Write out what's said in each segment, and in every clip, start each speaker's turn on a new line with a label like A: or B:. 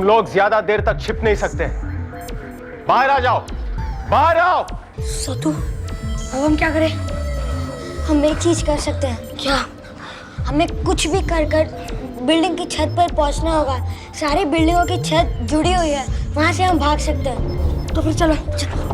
A: लोग ज्यादा देर तक छिप नहीं सकते। बाहर आ जाओ, बाहर आओ।
B: सतु, अब हम क्या करें?
C: हम एक चीज कर सकते हैं।
B: क्या?
C: हमें कुछ भी कर बिल्डिंग की छत पर पहुंचना होगा। सारी बिल्डिंगों की छत जुड़ी हुई है, वहां से हम भाग सकते हैं।
B: तो फिर चलो चलो।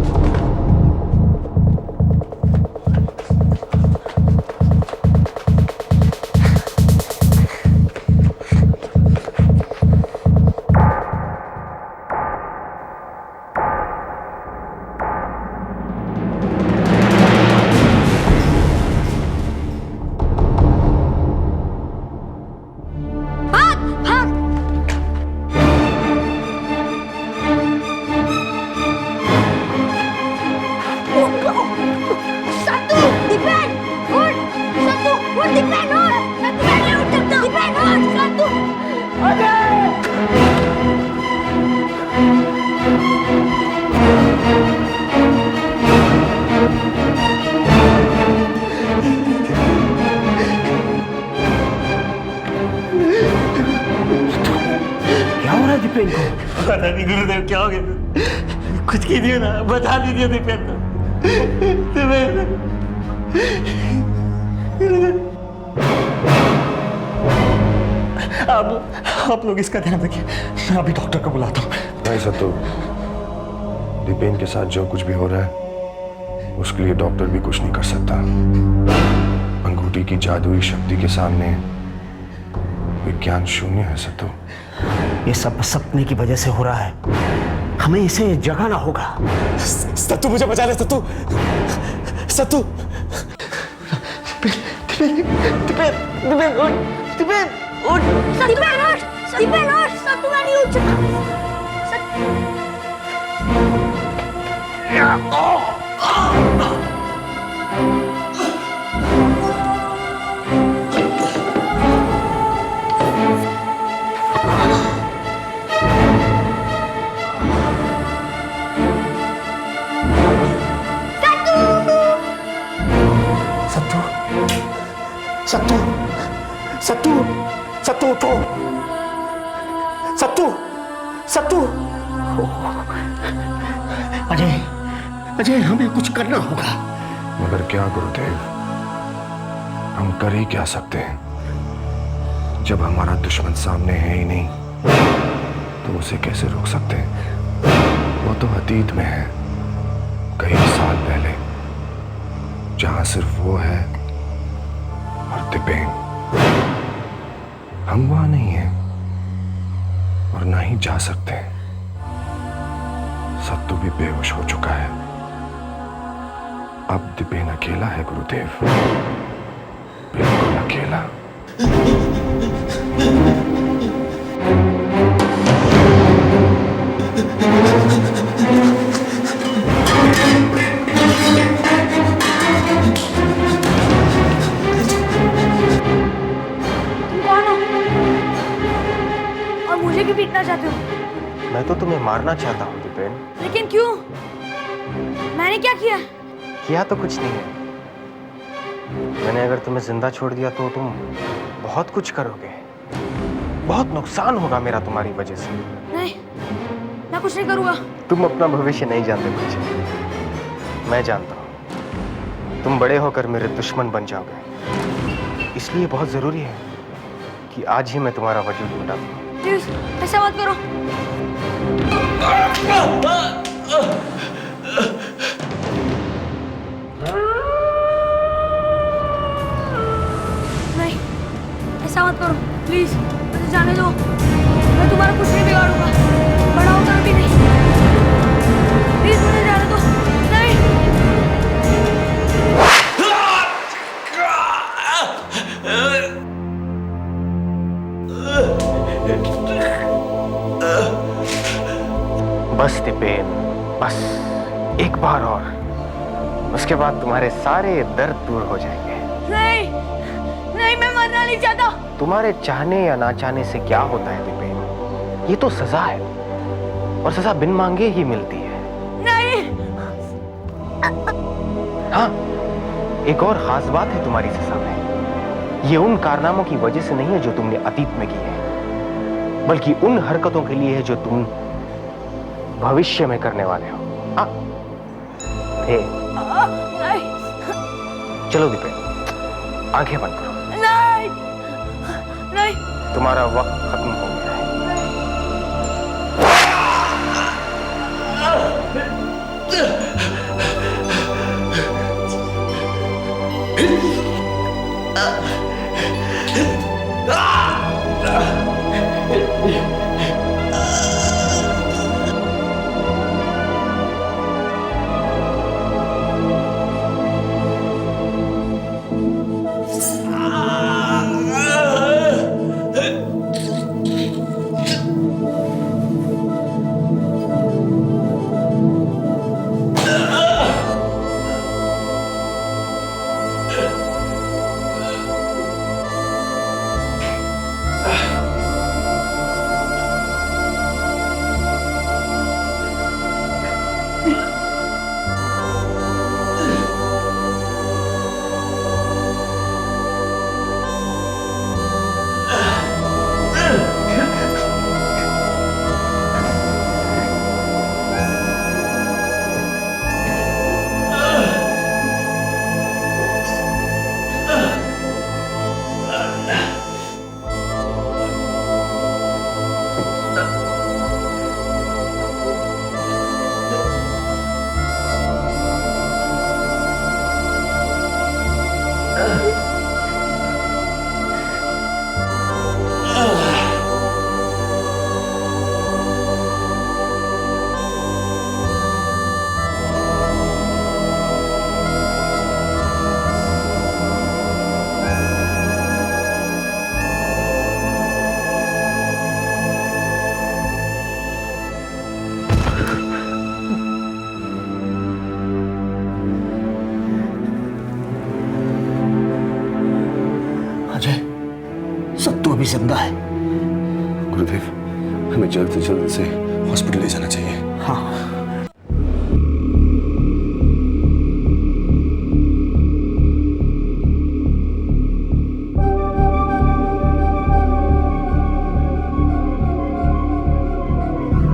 D: पता नहीं गुरुदेव क्या हो गया, कुछ कीजिए ना, बता दीजिए दीपेन को। आप लोग इसका ध्यान रखिए, मैं अभी डॉक्टर को बुलाता हूँ।
E: नहीं सत्तू, दीपेन के साथ जो कुछ भी हो रहा है उसके लिए डॉक्टर भी कुछ नहीं कर सकता। अंगूठी की जादुई शक्ति के सामने विज्ञान शून्य है सत्तू।
D: ये सब सपने की वजह से हो रहा है, हमें इसे जगाना होगा।
F: सत्तू मुझे बचा ले, सत्तू सत्तू। सत्तू सत्तू सत्तू उठो, सत्तू सत्तू।
D: अजय अजय, हमें कुछ करना होगा।
E: मगर क्या गुरुदेव, हम कर ही क्या सकते हैं जब हमारा दुश्मन सामने है ही नहीं, तो उसे कैसे रोक सकते हैं? वो तो अतीत में है, कई साल पहले, जहां सिर्फ वो है और दीपेन। हम वहां नहीं हैं और ना ही जा सकते। सत्तू भी बेहोश हो चुका है, अब दीपेन अकेला है गुरुदेव, बिल्कुल अकेला।
B: मुझे क्यों पीटना चाहते हो?
A: मैं तो तुम्हें मारना चाहता हूँ दीपेन।
B: लेकिन क्यों? मैंने क्या किया?
A: किया तो कुछ नहीं है। मैंने अगर तुम्हें जिंदा छोड़ दिया तो तुम बहुत कुछ करोगे, बहुत नुकसान होगा मेरा तुम्हारी वजह से।
B: नहीं, मैं कुछ नहीं करूँगा।
A: तुम अपना भविष्य नहीं जानते मुझे, मैं जानता हूँ। तुम बड़े होकर मेरे दुश्मन बन जाओगे, इसलिए बहुत जरूरी है कि आज ही मैं तुम्हारा वजूद मिटा दूँ।
B: प्लीज ऐसा मत करो। नहीं, ऐसा मत करो प्लीज, मुझे जाने दो। मैं तुम्हारा कुछ नहीं बिगाड़ूंगा, बड़ा होकर भी नहीं। प्लीज मुझे जाने दो। नहीं।
A: बस दीपेन, बस एक बार और, उसके बाद तुम्हारे सारे दर्द दूर हो जाएंगे।
B: नहीं, नहीं, मैं मरना नहीं चाहता।
A: तुम्हारे चाहने या ना चाहने से क्या होता है दीपेन? ये तो सजा है, और सजा बिन मांगे ही मिलती है।
B: नहीं।
A: हाँ, एक और खास बात है तुम्हारी सजा में। ये उन कारनामों की वजह से नहीं है जो तुमने अतीत में की है। बल्कि उन हरकतों के लिए है जो तुम भविष्य में करने वाले हो। हाँ,
B: नहीं
A: चलो दीपेन, आंखें बंद करो।
B: नहीं नहीं
A: तुम्हारा वक्त खत्म हो गया है।
D: सत्तू अभी जिंदा है।
E: गुरुदेव, हमें जल्द से जल्द से हॉस्पिटल ले जाना चाहिए।
D: हाँ।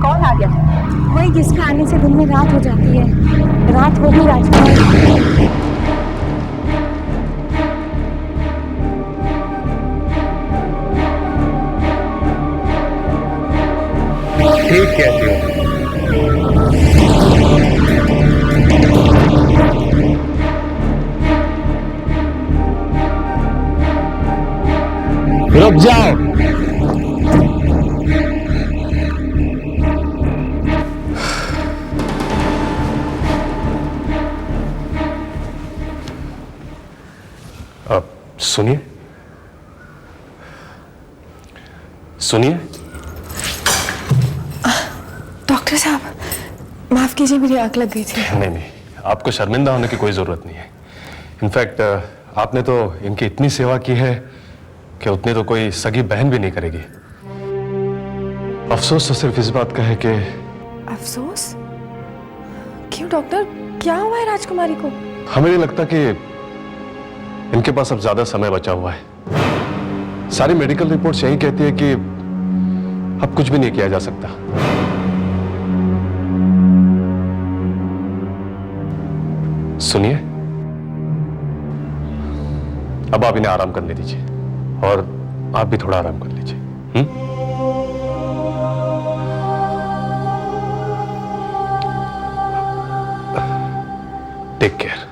G: कौन आ गया? वही जिसका आने से दिन में रात हो जाती है। रात हो गई राजकुमार।
A: ठीक कहती हो। रुक जाओ।
E: अब सुनिए, सुनिए।
G: डॉक्टर साहब, माफ कीजिए, मेरी आंख लग गई थी।
E: नहीं नहीं, आपको शर्मिंदा होने की कोई जरूरत नहीं है। इनफैक्ट आपने तो इनकी इतनी सेवा की है कि उतनी तो कोई सगी बहन भी नहीं करेगी। अफसोस तो सिर्फ इस बात का है कि
G: अफसोस? क्यों डॉक्टर, क्या हुआ है राजकुमारी को?
E: हमें नहीं लगता कि इनके पास अब ज्यादा समय बचा हुआ है। सारी मेडिकल रिपोर्ट्स यही कहती है कि अब कुछ भी नहीं किया जा सकता। सुनिए, अब आप इन्हें आराम करने दीजिए और आप भी थोड़ा आराम कर लीजिए। Take care.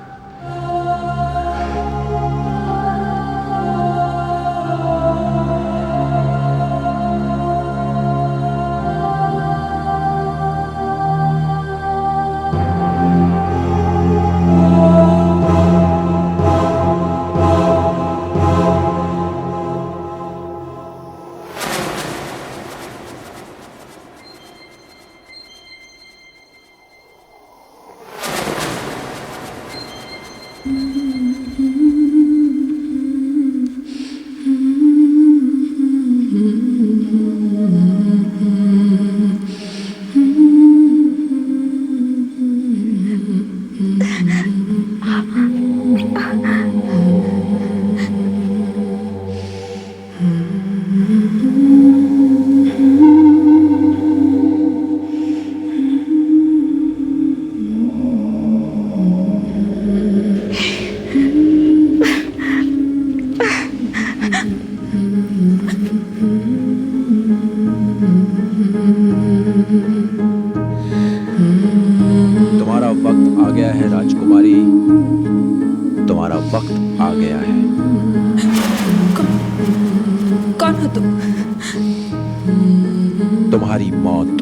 H: तुम्हारा वक्त आ गया है।
G: कौन हो तुम?
H: तुम्हारी मौत।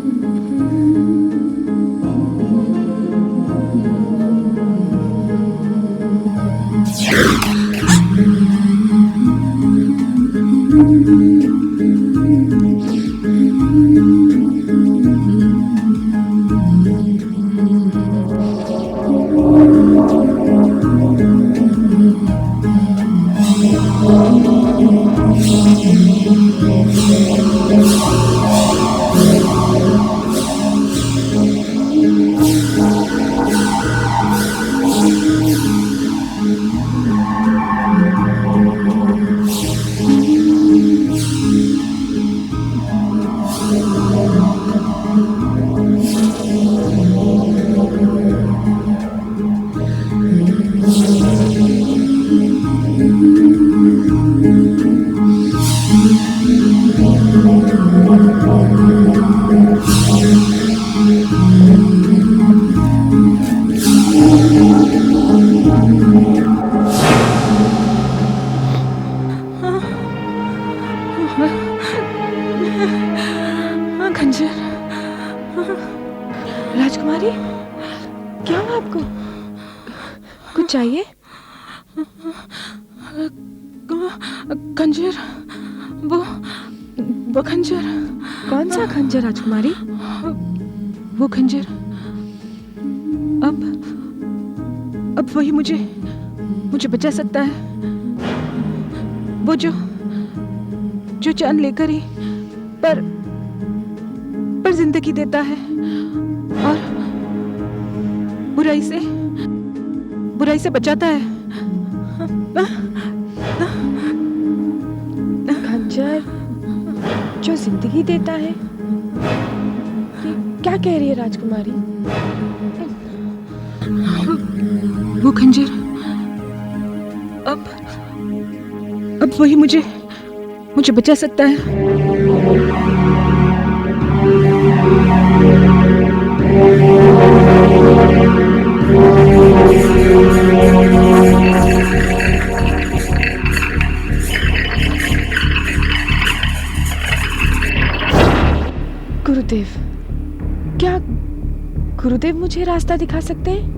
G: खंजर। राजकुमारी, क्या हुआ आपको? कुछ चाहिए? खंजर, वो खंजर। कौन सा खंजर राजकुमारी? वो खंजर। अब वही मुझे बचा सकता है। वो जो जान लेकर ही पर जिंदगी देता है और बुराई से बचाता है। खंजर जो जिंदगी देता है? क्या कह रही है राजकुमारी? वो खंजर अब वही मुझे बचा सकता है। गुरुदेव, क्या गुरुदेव मुझे रास्ता दिखा सकते हैं?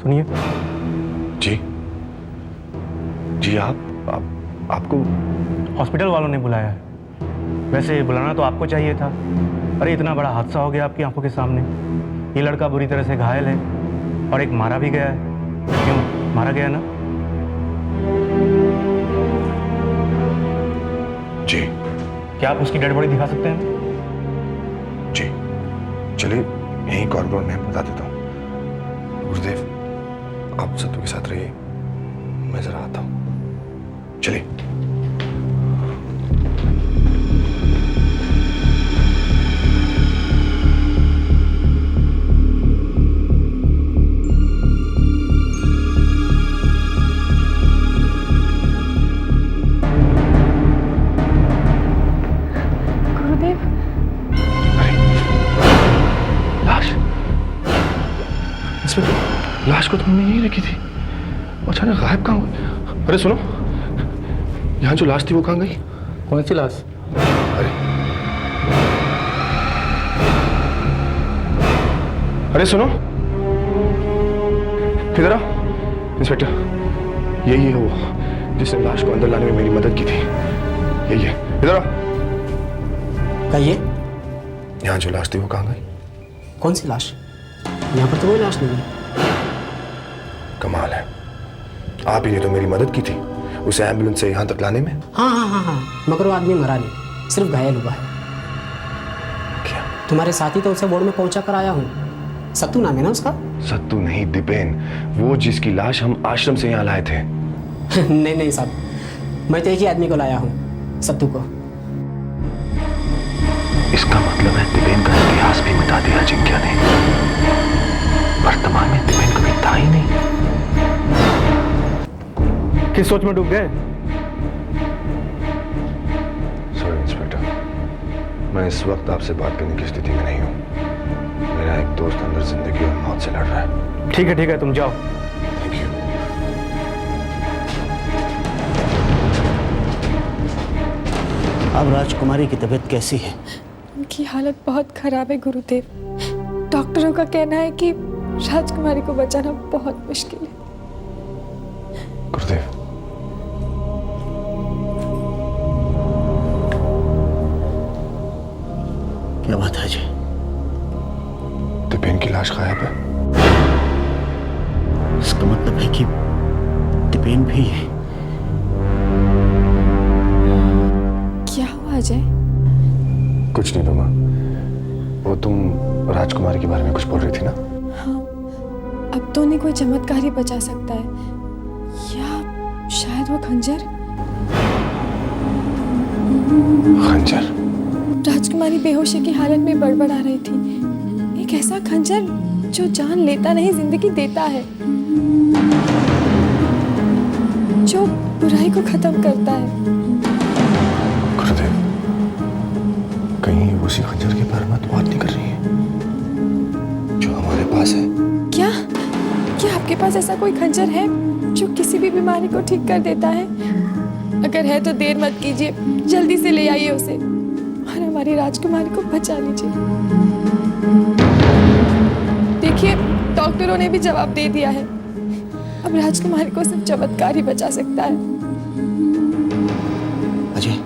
A: सुनिए।
E: जी जी, आपको
D: हॉस्पिटल वालों ने बुलाया है। वैसे बुलाना तो आपको चाहिए था। अरे इतना बड़ा हादसा हो गया आपकी आंखों के सामने। ये लड़का बुरी तरह से घायल है और एक मारा भी गया है। क्यों मारा गया ना?
E: जी।
D: क्या आप उसकी डेड बॉडी दिखा सकते हैं?
E: जी चलिए, यहीं कॉरिडोर में बता देता हूँ। गुरुदेव, आप सत्तू के साथ रहिए, मैं जरा आता हूँ। चलिए।
G: गुरुदेव,
E: अरे लाश, इंस्पेक्टर, लाश। लाश को तुमने यहीं रखी थी, अचानक गायब कहाँ हुई? अरे सुनो, यहाँ जो लाश थी वो कहाँ गई?
D: कौन सी लाश?
E: अरे सुनो, इधर आओ इंस्पेक्टर। यही है वो जिसने लाश को अंदर लाने में मेरी मदद की थी। यही है, इधर आओ।
I: कहिए,
E: यहाँ जो लाश थी वो कहाँ गई?
I: कौन सी लाश? यहाँ पर तो कोई लाश नहीं है।
E: कमाल है, आप ही ने तो मेरी मदद की थी उसे एम्बुलेंस से यहाँ तक लाने में।
I: हाँ, मगर वो आदमी मरा नहीं, सिर्फ घायल हुआ है।
E: क्या?
I: तुम्हारे साथी तो उसे वार्ड में पहुंचा कर आया हूँ। सत्तू नाम है ना उसका?
E: सत्तू नहीं दीपेन, वो जिसकी लाश हम आश्रम से यहाँ लाए थे।
I: नहीं साहब, मैं तो एक ही आदमी को लाया हूँ, सत्तू को।
E: इसका मतलब है दीपेन का इतिहास भी मिटा दिया अजिंक्य ने। वर्तमान में दीपेन कभी था ही नहीं।
D: किस सोच में डूब गए?
E: सॉरी इंस्पेक्टर, मैं इस वक्त आपसे बात करने की स्थिति में नहीं हूँ। मेरा एक दोस्त अंदर जिंदगी और मौत से लड़ रहा है।
D: ठीक है, तुम जाओ।
E: Thank you.
J: अब राजकुमारी की तबीयत कैसी है?
G: उनकी हालत बहुत खराब है गुरुदेव। डॉक्टरों का कहना है कि राजकुमारी को बचाना बहुत मुश्किल है।
E: गुरुदेव,
J: क्या बात है अजय?
E: दीपेन की लाश गायब है।
J: इसका मतलब है कि दीपेन भी।
G: क्या हुआ अजय?
E: कुछ नहीं रोमा, वो तुम राजकुमारी के बारे में कुछ बोल रही थी ना?
G: हाँ, अब तो नहीं कोई चमत्कार ही बचा सकता है, या शायद वो खंजर।
E: खंजर?
G: राजकुमारी बेहोशी की हालत में बड़बड़ा रही थी। एक ऐसा खंजर जो जान लेता नहीं, जिंदगी देता है, जो बुराई को खत्म करता है।
E: गुरुदेव, कहीं उसी खंजर के बारे में तो बात नहीं कर रही है जो हमारे पास है?
G: क्या आपके पास ऐसा कोई खंजर है जो किसी भी बीमारी को ठीक कर देता है? अगर है तो देर मत कीजिए, जल्दी से ले आइए उसे और हमारी राजकुमारी को बचा लीजिए। देखिए, डॉक्टरों ने भी जवाब दे दिया है, अब राजकुमारी को सिर्फ चमत्कार ही बचा सकता है।
J: अजय,